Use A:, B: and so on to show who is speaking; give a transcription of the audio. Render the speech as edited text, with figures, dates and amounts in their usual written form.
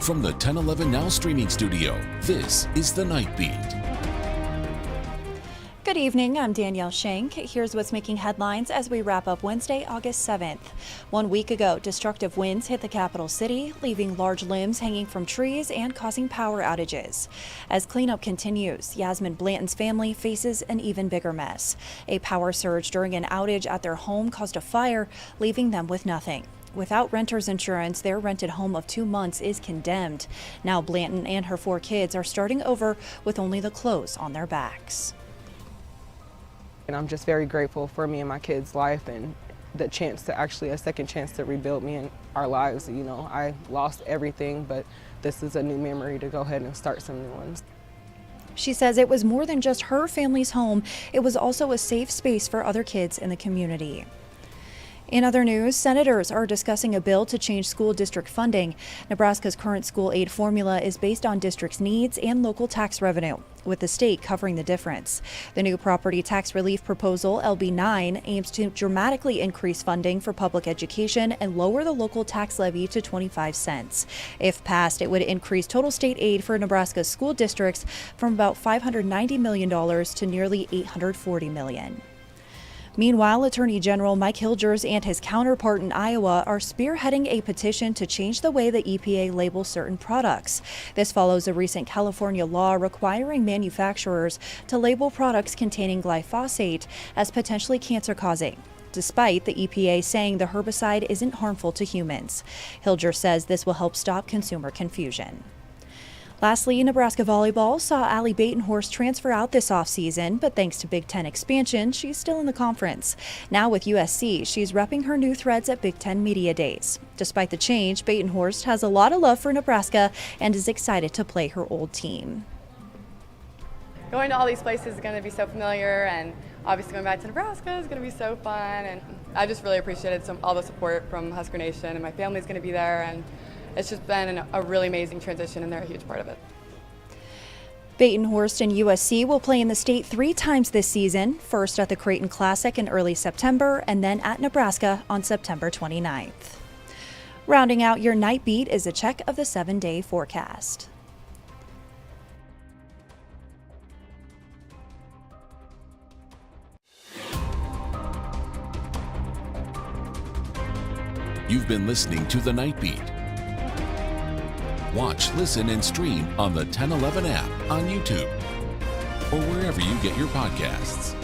A: From the 1011 Now streaming studio, this is The Night Beat.
B: Good evening, I'm Danielle Shenk. Here's what's making headlines as we wrap up Wednesday, August 7th. 1 week ago, destructive winds hit the capital city, leaving large limbs hanging from trees and causing power outages. As cleanup continues, Yasmin Blanton's family faces an even bigger mess. A power surge during an outage at their home caused a fire, leaving them with nothing. Without renter's insurance, their rented home of 2 months is condemned. Now Blanton and her 4 kids are starting over with only the clothes on their backs.
C: And I'm just very grateful for me and my kids' life and the chance to actually, a second chance to rebuild me and our lives. You know, I lost everything, but this is a new memory to go ahead and start some new ones.
B: She says it was more than just her family's home. It was also a safe space for other kids in the community. In other news, senators are discussing a bill to change school district funding. Nebraska's current school aid formula is based on districts' needs and local tax revenue, with the state covering the difference. The new property tax relief proposal, LB 9, aims to dramatically increase funding for public education and lower the local tax levy to 25 cents. If passed, it would increase total state aid for Nebraska's school districts from about $590 million to nearly $840 million. Meanwhile, Attorney General Mike Hilgers and his counterpart in Iowa are spearheading a petition to change the way the EPA labels certain products. This follows a recent California law requiring manufacturers to label products containing glyphosate as potentially cancer-causing, despite the EPA saying the herbicide isn't harmful to humans. Hilgers says this will help stop consumer confusion. Lastly, Nebraska volleyball saw Allie Batenhorst transfer out this offseason, but thanks to Big Ten expansion, she's still in the conference. Now with USC, she's repping her new threads at Big Ten Media Days. Despite the change, Batenhorst has a lot of love for Nebraska and is excited to play her old team.
D: Going to all these places is going to be so familiar, and obviously going back to Nebraska is going to be so fun. And I just really appreciated all the support from Husker Nation, and my family's going to be there. And it's just been a really amazing transition, and they're a huge part of it.
B: Batenhorst and USC will play in the state 3 times this season, first at the Creighton Classic in early September and then at Nebraska on September 29th. Rounding out your night beat is a check of the 7-day forecast.
A: You've been listening to The Night Beat. Watch, listen, and stream on the 1011 app on YouTube or wherever you get your podcasts.